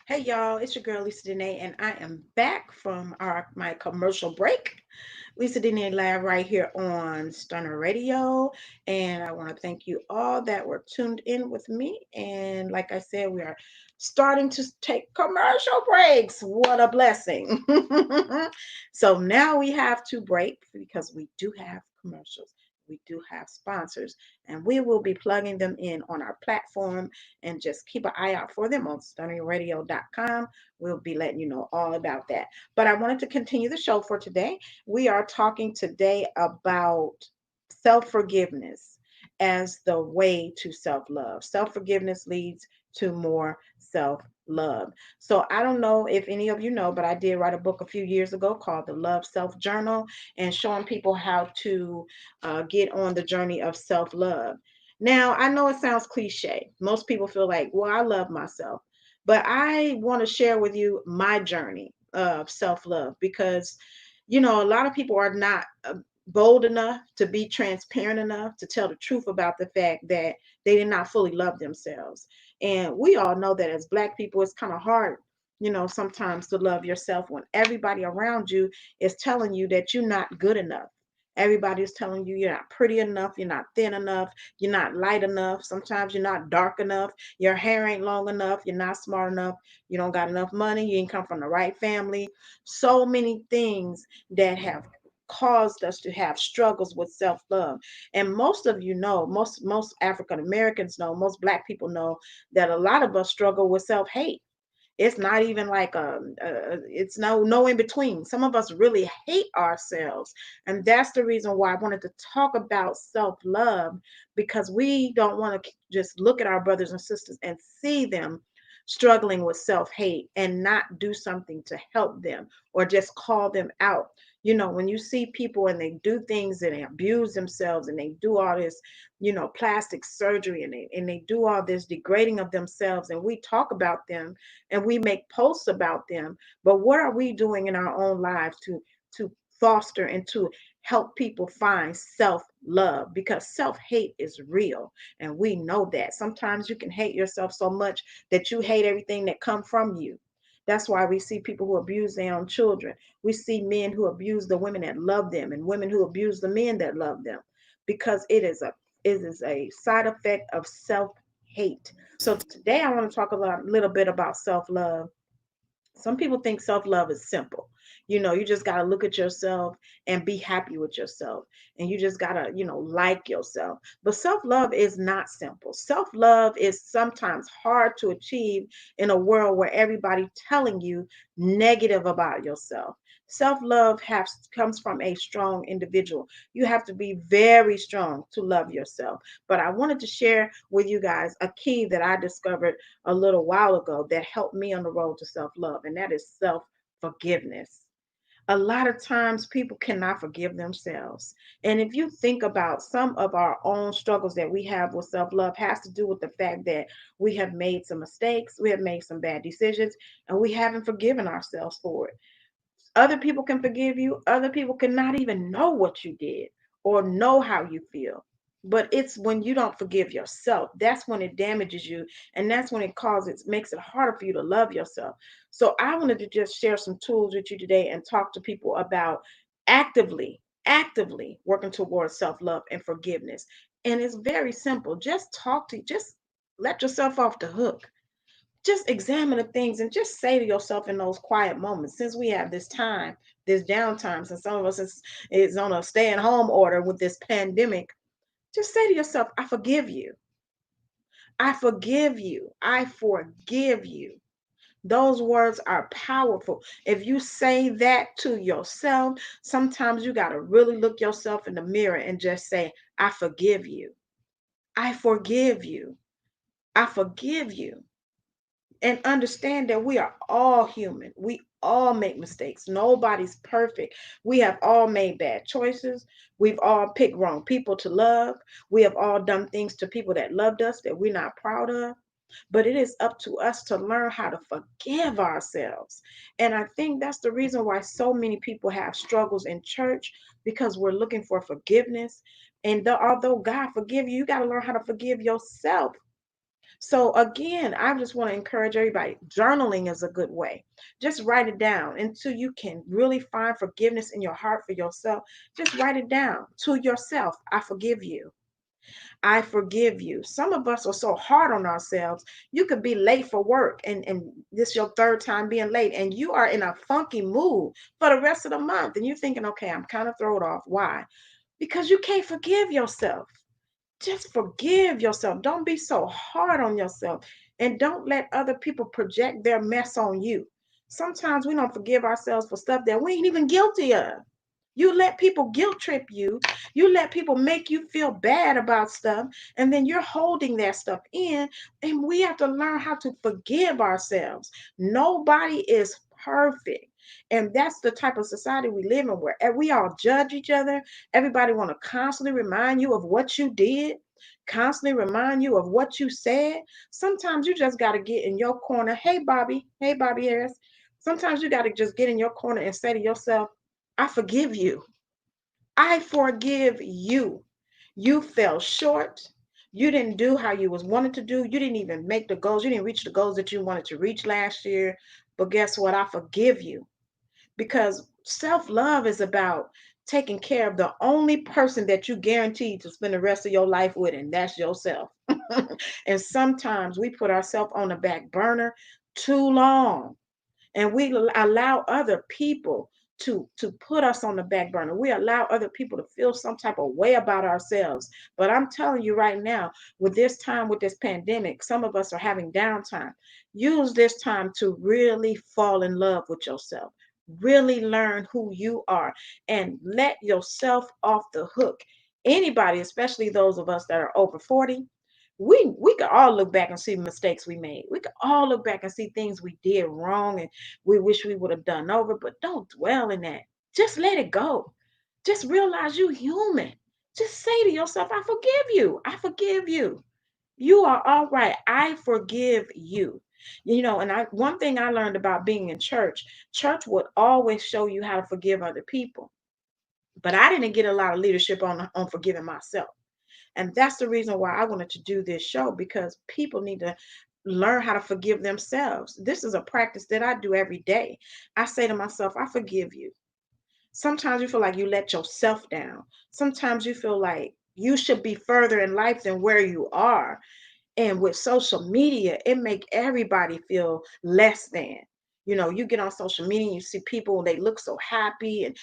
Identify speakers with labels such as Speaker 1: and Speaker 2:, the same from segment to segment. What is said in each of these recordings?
Speaker 1: Hey y'all, it's your girl Lisa Denae, and I am back from my commercial break. Lisa Denae Live right here on Stunner Radio, and I want to thank you all that were tuned in with me. And like I said, we are starting to take commercial breaks. What a blessing! So now we have to break because we do have commercials. We do have sponsors, and we will be plugging them in on our platform, and just keep an eye out for them on stunningradio.com. We'll be letting you know all about that. But I wanted to continue the show for today. We are talking today about self forgiveness as the way to self love. Self forgiveness leads to more self love. So I don't know if any of you know, but I did write a book a few years ago called The Love Self Journal, and showing people how to get on the journey of self love. Now, I know it sounds cliche. Most people feel like, well, I love myself. But I want to share with you my journey of self love because, a lot of people are not bold enough to be transparent enough to tell the truth about the fact that they did not fully love themselves. And we all know that as Black people, it's kind of hard, sometimes to love yourself when everybody around you is telling you that you're not good enough. Everybody is telling you you're not pretty enough, you're not thin enough, you're not light enough. Sometimes you're not dark enough, your hair ain't long enough, you're not smart enough, you don't got enough money, you ain't come from the right family. So many things that have caused us to have struggles with self-love. And most of you know, most African Americans know, most Black people know that a lot of us struggle with self-hate. It's not even like it's no in between. Some of us really hate ourselves, and that's the reason why I wanted to talk about self-love, because we don't want to just look at our brothers and sisters and see them struggling with self-hate and not do something to help them, or just call them out. When you see people and they do things and they abuse themselves and they do all this, plastic surgery, and they do all this degrading of themselves, and we talk about them and we make posts about them, but what are we doing in our own lives to foster and to help people find self-love? Because self-hate is real, and we know that sometimes you can hate yourself so much that you hate everything that come from you. That's why we see people who abuse their own children. We see men who abuse the women that love them, and women who abuse the men that love them, because it is a side effect of self-hate. So today I want to talk a little bit about self-love. Some people think self-love is simple. You just got to look at yourself and be happy with yourself, and you just got to, like yourself. But self-love is not simple. Self-love is sometimes hard to achieve in a world where everybody telling you negative about yourself. Self-love comes from a strong individual. You have to be very strong to love yourself. But I wanted to share with you guys a key that I discovered a little while ago that helped me on the road to self love, and that is self forgiveness. A lot of times people cannot forgive themselves. And if you think about some of our own struggles that we have with self love, has to do with the fact that we have made some mistakes, we have made some bad decisions, and we haven't forgiven ourselves for it. Other people can forgive you, other people cannot even know what you did or know how you feel. But it's when you don't forgive yourself, that's when it damages you, and that's when makes it harder for you to love yourself. So I wanted to just share some tools with you today and talk to people about actively working towards self-love and forgiveness. And it's very simple. Just let yourself off the hook. Just examine the things and just say to yourself in those quiet moments, since we have this time, this downtime, since some of us is on a stay-at-home order with this pandemic, just say to yourself, I forgive you. I forgive you. I forgive you. Those words are powerful. If you say that to yourself, sometimes you got to really look yourself in the mirror and just say, I forgive you. I forgive you. I forgive you. And understand that we are all human. We all make mistakes. Nobody's perfect. We have all made bad choices. We've all picked wrong people to love. We have all done things to people that loved us that we're not proud of. But it is up to us to learn how to forgive ourselves. And I think that's the reason why so many people have struggles in church, because we're looking for forgiveness. And although God forgive you, you got to learn how to forgive yourself. So again, I just want to encourage everybody. Journaling is a good way. Just write it down until you can really find forgiveness in your heart for yourself. Just write it down to yourself. I forgive you. I forgive you. Some of us are so hard on ourselves. You could be late for work and this your third time being late and you are in a funky mood for the rest of the month and you're thinking, okay, I'm kind of thrown off. Why? Because you can't forgive yourself. Just forgive yourself. Don't be so hard on yourself and don't let other people project their mess on you. Sometimes we don't forgive ourselves for stuff that we ain't even guilty of. You let people guilt trip you. You let people make you feel bad about stuff, and then you're holding that stuff in. And we have to learn how to forgive ourselves. Nobody is perfect. And that's the type of society we live in where we all judge each other. Everybody want to constantly remind you of what you did, constantly remind you of what you said. Sometimes you just got to get in your corner. Hey, Bobby. Hey, Bobby Harris. Sometimes you got to just get in your corner and say to yourself, I forgive you. I forgive you. You fell short. You didn't do how you was wanted to do. You didn't even make the goals. You didn't reach the goals that you wanted to reach last year. But guess what? I forgive you because self-love is about taking care of the only person that you guaranteed to spend the rest of your life with, and that's yourself. And sometimes we put ourselves on the back burner too long and we allow other people to put us on the back burner. We allow other people to feel some type of way about ourselves. But I'm telling you right now, with this time, with this pandemic, some of us are having downtime. Use this time to really fall in love with yourself. Really learn who you are and let yourself off the hook. Anybody, especially those of us that are over 40, we could all look back and see mistakes we made. We could all look back and see things we did wrong and we wish we would have done over, but don't dwell in that. Just let it go. Just realize you human. Just say to yourself, I forgive you. I forgive you. You are all right. I forgive you. You know, and I one thing I learned about being in church, church would always show you how to forgive other people. But I didn't get a lot of leadership on forgiving myself. And that's the reason why I wanted to do this show because people need to learn how to forgive themselves. This is a practice that I do every day. I say to myself, I forgive you. Sometimes you feel like you let yourself down. Sometimes you feel like you should be further in life than where you are. And with social media, it make everybody feel less than. You know, you get on social media and you see people, they look so happy,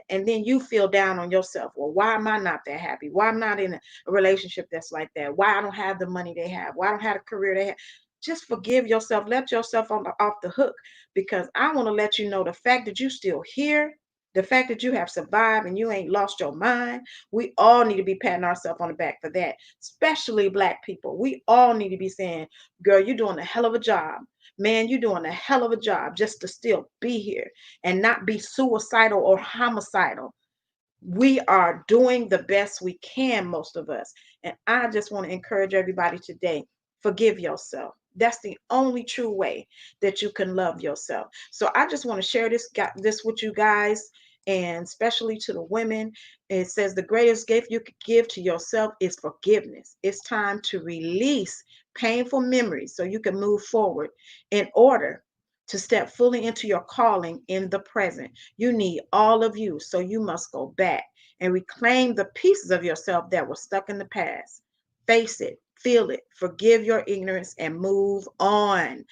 Speaker 1: and then you feel down on yourself. Well, why am I not that happy? Why I'm not in a relationship that's like that? Why I don't have the money they have? Why I don't have a career they have? Just forgive yourself. Let yourself off the hook because I want to let you know the fact that you still here, the fact that you have survived and you ain't lost your mind. We all need to be patting ourselves on the back for that, especially Black people. We all need to be saying, girl, you're doing a hell of a job. Man, you're doing a hell of a job just to still be here and not be suicidal or homicidal. We are doing the best we can, most of us. And I just want to encourage everybody today, forgive yourself. That's the only true way that you can love yourself. So I just want to share this with you guys, and especially to the women. It says the greatest gift you could give to yourself is forgiveness. It's time to release painful memories so you can move forward in order to step fully into your calling in the present. You need all of you. So you must go back and reclaim the pieces of yourself that were stuck in the past. Face it, feel it, forgive your ignorance, and move on.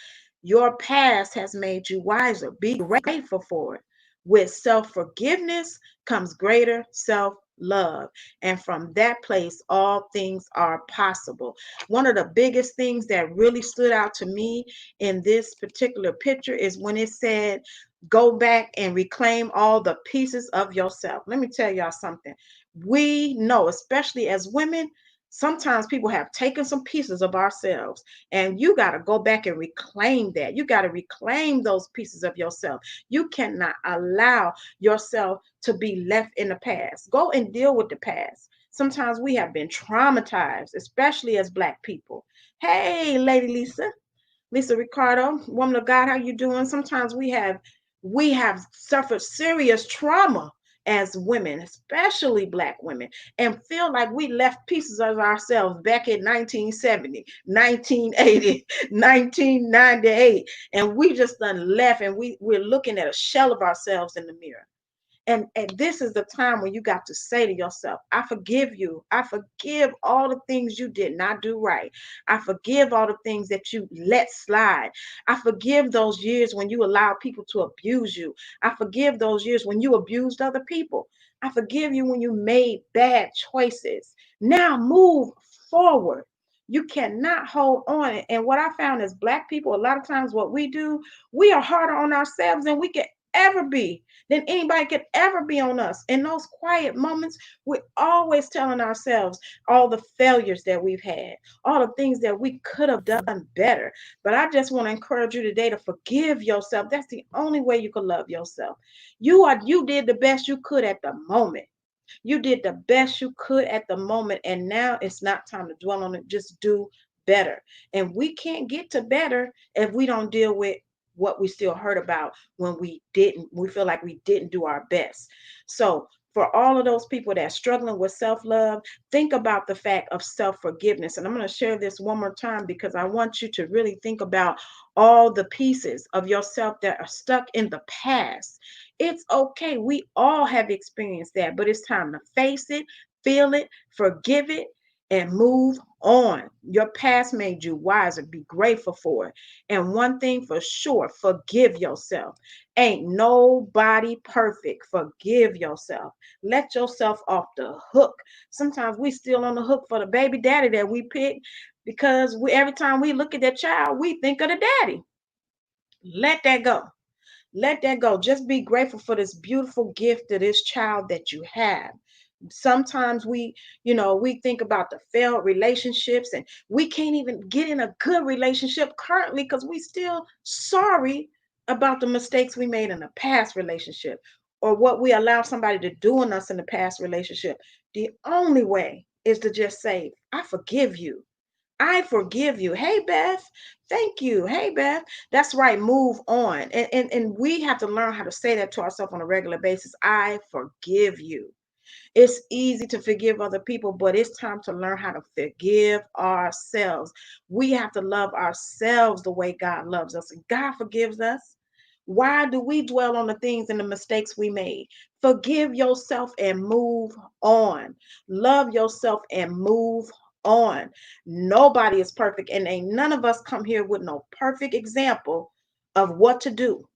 Speaker 1: Your past has made you wiser. Be grateful for it. With self forgiveness comes greater self love. And from that place, all things are possible. One of the biggest things that really stood out to me in this particular picture is when it said, go back and reclaim all the pieces of yourself. Let me tell y'all something. We know, especially as women, sometimes people have taken some pieces of ourselves, and you got to go back and reclaim that. You got to reclaim those pieces of yourself. You cannot allow yourself to be left in the past. Go and deal with the past. Sometimes we have been traumatized, especially as Black people. Hey, Lady Lisa Ricardo, woman of God, how you doing? Sometimes we have suffered serious trauma as women, especially Black women, and feel like we left pieces of ourselves back in 1970, 1980, 1998, and we just done left, and we're looking at a shell of ourselves in the mirror. And this is the time when you got to say to yourself, I forgive you. I forgive all the things you did not do right. I forgive all the things that you let slide. I forgive those years when you allowed people to abuse you. I forgive those years when you abused other people. I forgive you when you made bad choices. Now move forward. You cannot hold on. And what I found is Black people, a lot of times what we do, we are harder on ourselves than we can ever be, than anybody could ever be on us. In those quiet moments, we're always telling ourselves all the failures that we've had, all the things that we could have done better. But I just want to encourage you today to forgive yourself. That's the only way you can love yourself. You did the best you could at the moment. You did the best you could at the moment, and now it's not time to dwell on it. Just do better. And we can't get to better if we don't deal with what we still heard about when we feel like we didn't do our best. So, for all of those people that are struggling with self love, think about the fact of self forgiveness. And I'm going to share this one more time because I want you to really think about all the pieces of yourself that are stuck in the past. It's okay. We all have experienced that, but it's time to face it, feel it, forgive it, and move on. Your past made you wiser. Be grateful for it. And one thing for sure, forgive yourself. Ain't nobody perfect. Forgive yourself. Let yourself off the hook. Sometimes we still on the hook for the baby daddy that we picked because every time we look at that child, we think of the daddy. Let that go. Let that go. Just be grateful for this beautiful gift of this child that you have. Sometimes we think about the failed relationships and we can't even get in a good relationship currently because we still sorry about the mistakes we made in a past relationship or what we allow somebody to do in us in the past relationship. The only way is to just say, I forgive you. I forgive you. Hey, Beth. Thank you. Hey, Beth. That's right. Move on. And we have to learn how to say that to ourselves on a regular basis. I forgive you. It's easy to forgive other people, but it's time to learn how to forgive ourselves. We have to love ourselves the way God loves us. And God forgives us. Why do we dwell on the things and the mistakes we made? Forgive yourself and move on. Love yourself and move on. Nobody is perfect, and ain't none of us come here with no perfect example of what to do.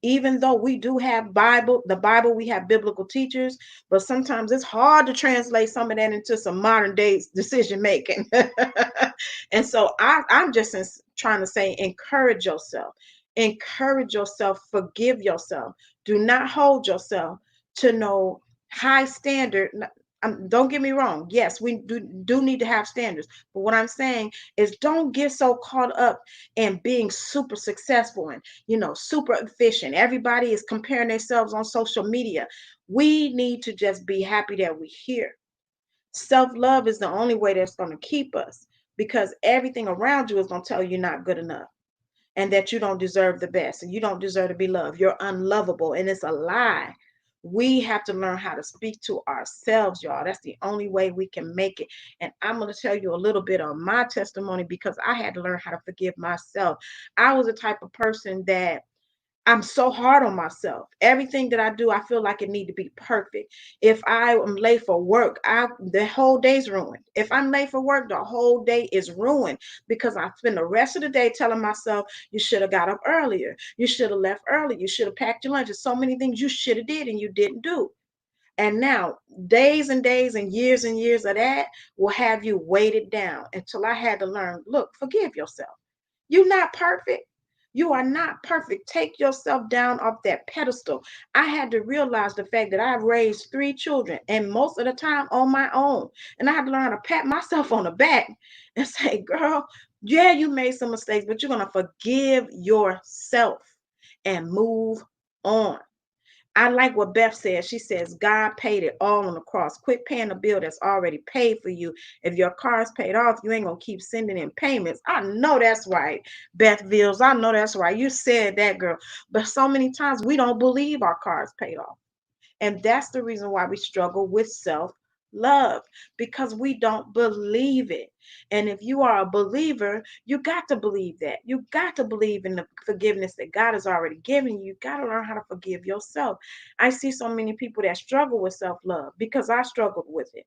Speaker 1: Even though we do have the Bible, we have biblical teachers, but sometimes it's hard to translate some of that into some modern day decision making. And so I'm just trying to say, encourage yourself, forgive yourself. Do not hold yourself to no high standard. Don't get me wrong. Yes, we do need to have standards. But what I'm saying is don't get so caught up in being super successful and, super efficient. Everybody is comparing themselves on social media. We need to just be happy that we're here. Self love is the only way that's going to keep us because everything around you is going to tell you you're not good enough and that you don't deserve the best and you don't deserve to be loved. You're unlovable, and it's a lie. We have to learn how to speak to ourselves, y'all. That's the only way we can make it. And I'm going to tell you a little bit of my testimony because I had to learn how to forgive myself. I was the type of person that I'm so hard on myself. Everything that I do, I feel like it need to be perfect. If I am late for work, the whole day's ruined. If I'm late for work, the whole day is ruined because I spend the rest of the day telling myself, you should have got up earlier. You should have left early. You should have packed your lunch. There's so many things you should have did and you didn't do. And now, days and days and years of that will have you weighted down until I had to learn, look, forgive yourself. You're not perfect. You are not perfect. Take yourself down off that pedestal. I had to realize the fact that I've raised three children and most of the time on my own. And I had to learn how to pat myself on the back and say, girl, yeah, you made some mistakes, but you're going to forgive yourself and move on. I like what Beth says. She says, God paid it all on the cross. Quit paying a bill that's already paid for you. If your car's paid off, you ain't going to keep sending in payments. I know that's right, Beth Vills. I know that's right. You said that, girl. But so many times we don't believe our car's paid off. And that's the reason why we struggle with self love, because we don't believe it. And if you are a believer, you got to believe that. You got to believe in the forgiveness that God has already given you. You got to learn how to forgive yourself. I see so many people that struggle with self love because I struggled with it.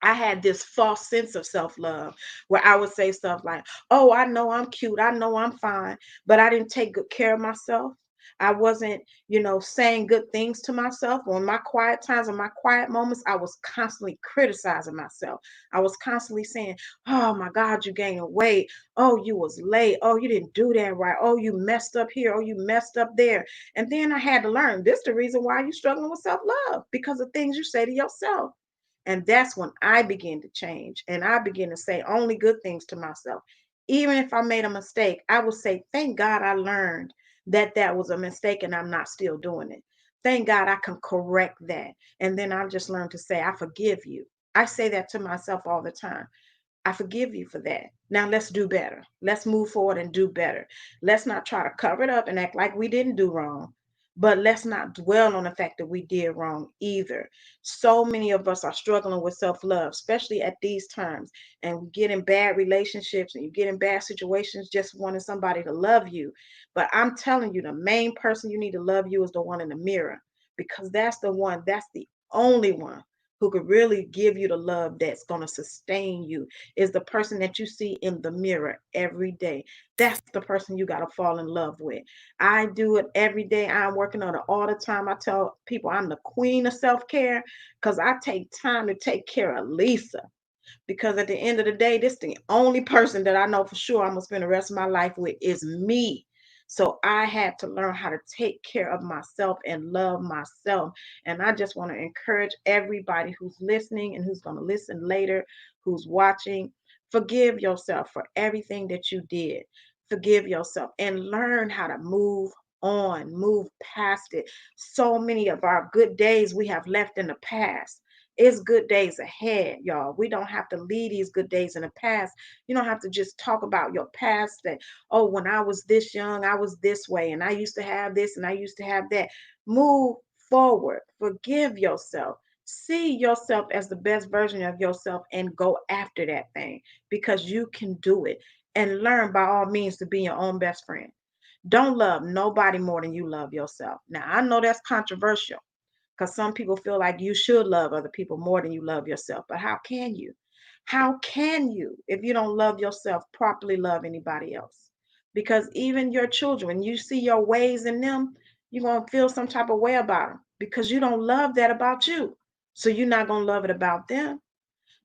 Speaker 1: I had this false sense of self love where I would say stuff like, oh, I know I'm cute. I know I'm fine. But I didn't take good care of myself. I wasn't, saying good things to myself. On my quiet times and my quiet moments, I was constantly criticizing myself. I was constantly saying, oh my God, you gained weight. Oh, you was late. Oh, you didn't do that right. Oh, you messed up here. Oh, you messed up there. And then I had to learn this the reason why you're struggling with self love, because of things you say to yourself. And that's when I began to change and I began to say only good things to myself. Even if I made a mistake, I would say, thank God I learned that that was a mistake and I'm not still doing it. Thank God I can correct that. And then I've just learned to say, I forgive you. I say that to myself all the time. I forgive you for that. Now let's do better. Let's move forward and do better. Let's not try to cover it up and act like we didn't do wrong. But let's not dwell on the fact that we did wrong either. So many of us are struggling with self love, especially at these times. And we get in bad relationships and you get in bad situations just wanting somebody to love you. But I'm telling you, the main person you need to love you is the one in the mirror, because that's the only one who could really give you the love that's going to sustain you, is the person that you see in the mirror every day. That's the person you got to fall in love with. I do it every day. I'm working on it all the time. I tell people I'm the queen of self-care because I take time to take care of Lisa, because at the end of the day, this the only person that I know for sure I'm gonna spend the rest of my life with is me. So I had to learn how to take care of myself and love myself. And I just want to encourage everybody who's listening and who's going to listen later, who's watching, forgive yourself for everything that you did. Forgive yourself and learn how to move on, move past it. So many of our good days we have left in the past. It's good days ahead, y'all. We don't have to leave these good days in the past. You don't have to just talk about your past that, oh, when I was this young, I was this way, and I used to have this and I used to have that. Move forward. Forgive yourself. See yourself as the best version of yourself and go after that thing, because you can do it. And learn by all means to be your own best friend. Don't love nobody more than you love yourself. Now, I know that's controversial because some people feel like you should love other people more than you love yourself. But how can you? How can you, if you don't love yourself, properly love anybody else? Because even your children, when you see your ways in them, you're going to feel some type of way about them because you don't love that about you. So you're not going to love it about them.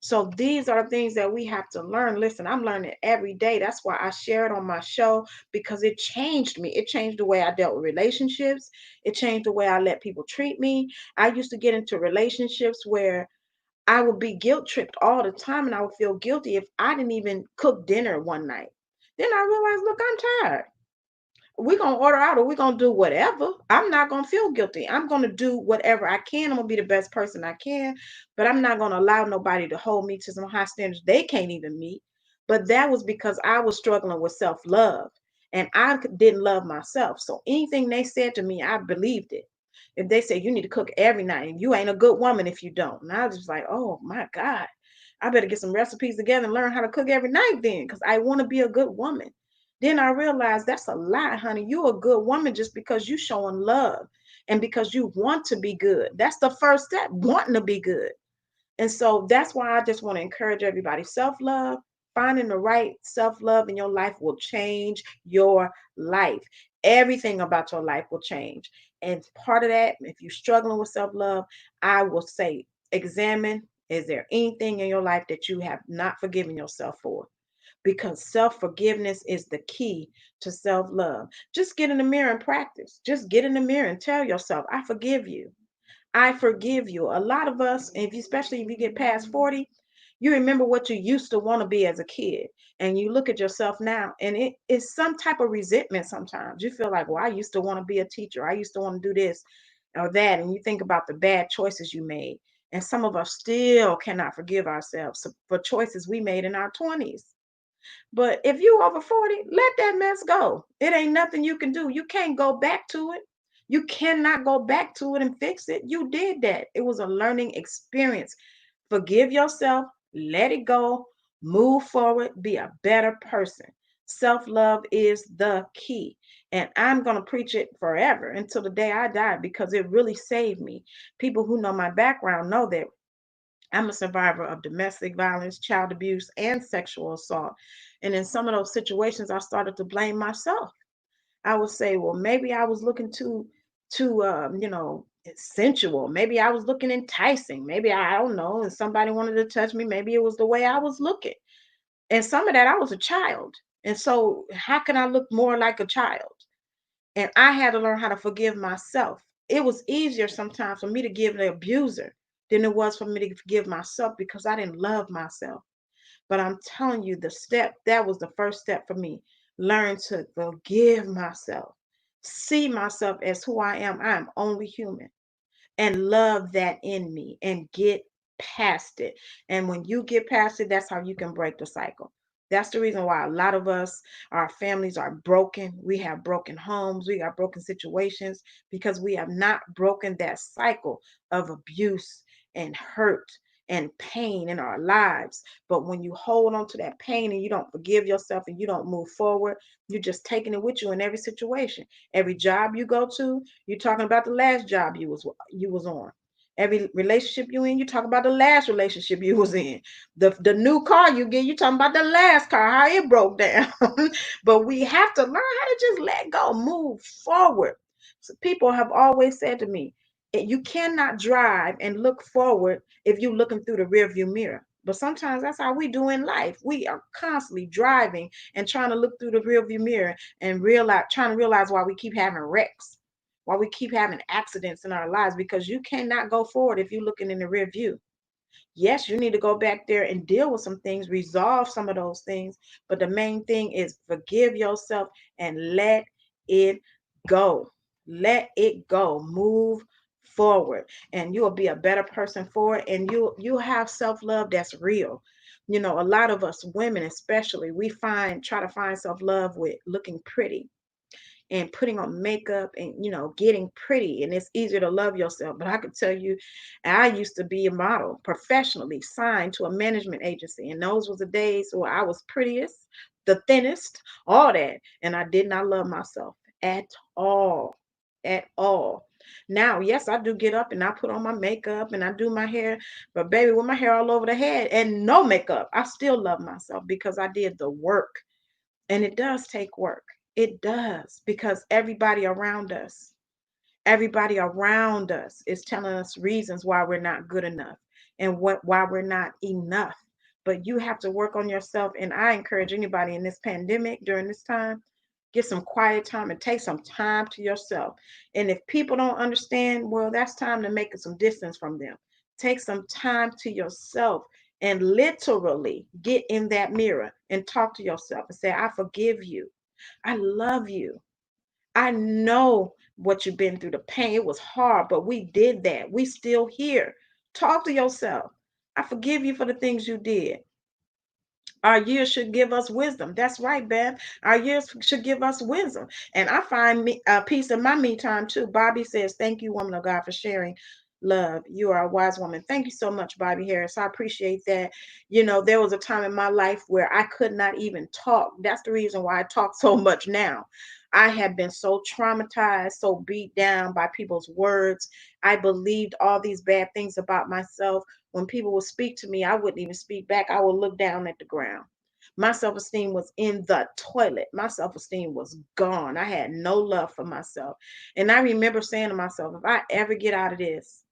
Speaker 1: So these are things that we have to learn. Listen, I'm learning every day. That's why I share it on my show, because it changed me. It changed the way I dealt with relationships. It changed the way I let people treat me. I used to get into relationships where I would be guilt tripped all the time and I would feel guilty if I didn't even cook dinner one night. Then I realized, look, I'm tired. We're gonna order out or we're gonna do whatever. I'm not gonna feel guilty. I'm gonna do whatever I can. I'm gonna be the best person I can, but I'm not gonna allow nobody to hold me to some high standards they can't even meet. But that was because I was struggling with self-love and didn't love myself. So anything they said to me, I believed it. If they say you need to cook every night and you ain't a good woman if you don't. And I was just like, oh my God, I better get some recipes together and learn how to cook every night then, because I want to be a good woman. Then I realized that's a lie, honey. You're a good woman just because you showing love and because you want to be good. That's the first step, wanting to be good. And so that's why I just want to encourage everybody. Self-love, finding the right self-love in your life will change your life. Everything about your life will change. And part of that, if you're struggling with self-love, I will say, examine, is there anything in your life that you have not forgiven yourself for? Because self forgiveness is the key to self love. Just get in the mirror and practice. Just get in the mirror and tell yourself, I forgive you. I forgive you. A lot of us, if you, especially if you get past 40, you remember what you used to want to be as a kid. And you look at yourself now, and it is some type of resentment sometimes. You feel like, well, I used to want to be a teacher. I used to want to do this or that. And you think about the bad choices you made. And some of us still cannot forgive ourselves for choices we made in our 20s. But if you over 40, let that mess go. It ain't nothing you can do. You can't go back to it. You cannot go back to it and fix it. You did that. It was a learning experience. Forgive yourself, let it go, move forward, be a better person. Self love is the key. And I'm going to preach it forever until the day I die because it really saved me. People who know my background know that I'm a survivor of domestic violence, child abuse, and sexual assault. And in some of those situations, I started to blame myself. I would say, well, maybe I was looking too sensual. Maybe I was looking enticing. Maybe I don't know. And somebody wanted to touch me. Maybe it was the way I was looking. And some of that, I was a child. And so, how can I look more like a child? And I had to learn how to forgive myself. It was easier sometimes for me to give the abuser than it was for me to forgive myself because I didn't love myself. But I'm telling you, that was the first step for me. Learn to forgive myself, see myself as who I am. I am only human and love that in me and get past it. And when you get past it, that's how you can break the cycle. That's the reason why a lot of us, our families are broken. We have broken homes, we got broken situations because we have not broken that cycle of abuse and hurt and pain in our lives. But when you hold on to that pain and you don't forgive yourself and you don't move forward, you're just taking it with you in every situation. Every job you go to, you're talking about the last job you was on. Every relationship you in, you talk about the last relationship you was in. The new car you get, you talking about the last car, how it broke down. But we have to learn how to just let go, move forward. So people have always said to me, you cannot drive and look forward if you're looking through the rearview mirror. But sometimes that's how we do in life. We are constantly driving and trying to look through the rearview mirror and trying to realize why we keep having wrecks, why we keep having accidents in our lives, because you cannot go forward if you're looking in the rear view. Yes, you need to go back there and deal with some things, resolve some of those things. But the main thing is forgive yourself and let it go. Let it go. Move forward. And you'll be a better person for it. And you'll have self-love that's real. You know, a lot of us women, especially, we try to find self-love with looking pretty and putting on makeup and getting pretty, and it's easier to love yourself. But I could tell you, I used to be a model professionally signed to a management agency, and those was the days where I was prettiest, the thinnest, all that, and I did not love myself at all, at all. Now, yes, I do get up and I put on my makeup and I do my hair, but baby, with my hair all over the head and no makeup, I still love myself because I did the work. And it does take work. It does, because everybody around us is telling us reasons why we're not good enough and why we're not enough. But you have to work on yourself. And I encourage anybody in this pandemic during this time, get some quiet time and take some time to yourself. And if people don't understand, well, that's time to make some distance from them. Take some time to yourself and literally get in that mirror and talk to yourself and say, I forgive you. I love you. I know what you've been through. The pain, it was hard, but we did that. We still here. Talk to yourself. I forgive you for the things you did. Our years should give us wisdom. That's right, Beth. Our years should give us wisdom. And I find me peace in my me time too. Bobby says, thank you, woman of God, for sharing love. You are a wise woman. Thank you so much, Bobby Harris. I appreciate that. You know, there was a time in my life where I could not even talk. That's the reason why I talk so much now. I had been so traumatized, so beat down by people's words. I believed all these bad things about myself. When people would speak to me, I wouldn't even speak back. I would look down at the ground. My self esteem was in the toilet. My self esteem was gone. I had no love for myself. And I remember saying to myself, if I ever get out of this,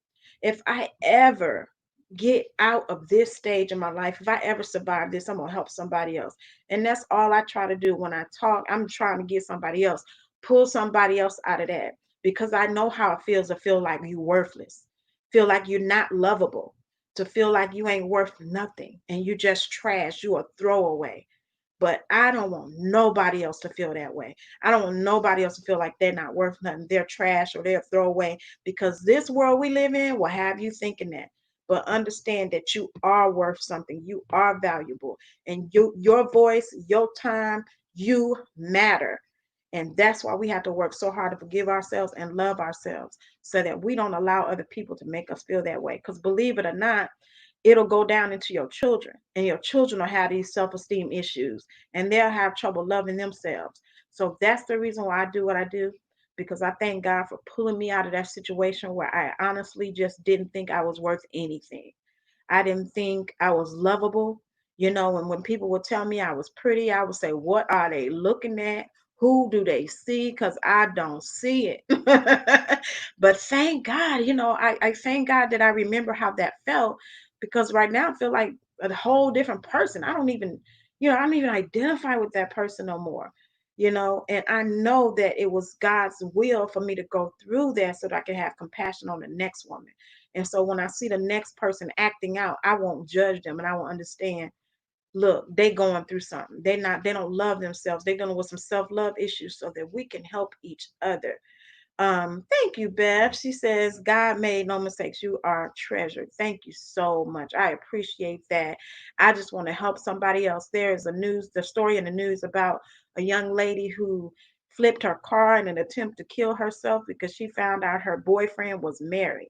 Speaker 1: if I ever get out of this stage in my life, if I ever survive this, I'm going to help somebody else. And that's all I try to do when I talk. I'm trying to get somebody else, pull somebody else out of that, because I know how it feels to feel like you're worthless, feel like you're not lovable, to feel like you ain't worth nothing and you just trash, you a throwaway. But I don't want nobody else to feel that way. I don't want nobody else to feel like they're not worth nothing, they're trash or they're a throwaway, because this world we live in will have you thinking that. But understand that you are worth something. You are valuable. And your voice, your time, you matter. And that's why we have to work so hard to forgive ourselves and love ourselves so that we don't allow other people to make us feel that way. Because believe it or not, it'll go down into your children, and your children will have these self-esteem issues, and they'll have trouble loving themselves. So that's the reason why I do what I do, because I thank God for pulling me out of that situation where I honestly just didn't think I was worth anything. I didn't think I was lovable. And when people would tell me I was pretty, I would say, what are they looking at? Who do they see? Because I don't see it. But thank God, I thank God that I remember how that felt, because right now I feel like a whole different person. I don't even identify with that person no more. And I know that it was God's will for me to go through that so that I can have compassion on the next woman. And so when I see the next person acting out, I won't judge them, and I will understand, look, they going through something. They don't love themselves. They're dealing with some self-love issues, so that we can help each other. Thank you, Bev. She says, God made no mistakes. You are treasured. Thank you so much. I appreciate that. I just want to help somebody else. There is the story in the news about a young lady who flipped her car in an attempt to kill herself because she found out her boyfriend was married.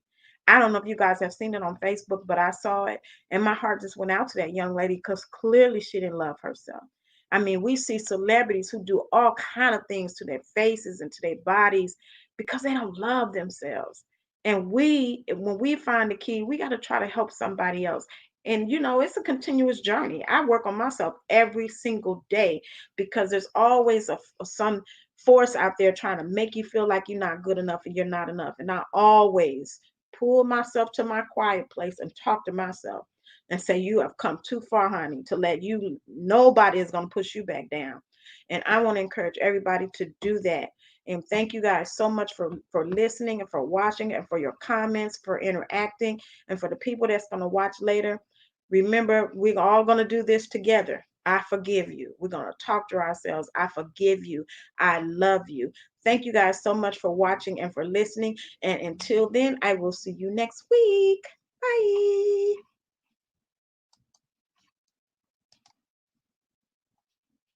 Speaker 1: I don't know if you guys have seen it on Facebook, but I saw it, and my heart just went out to that young lady because clearly she didn't love herself. I mean, we see celebrities who do all kind of things to their faces and to their bodies because they don't love themselves. And when we find the key, we got to try to help somebody else. And it's a continuous journey. I work on myself every single day because there's always some force out there trying to make you feel like you're not good enough and you're not enough. And I always pull myself to my quiet place and talk to myself and say, you have come too far, honey, to let you, nobody is going to push you back down. And I want to encourage everybody to do that. And thank you guys so much for listening and for watching and for your comments, for interacting, and for the people that's going to watch later. Remember, we're all going to do this together. I forgive you. We're going to talk to ourselves. I forgive you. I love you. Thank you guys so much for watching and for listening. And until then, I will see you next week. Bye.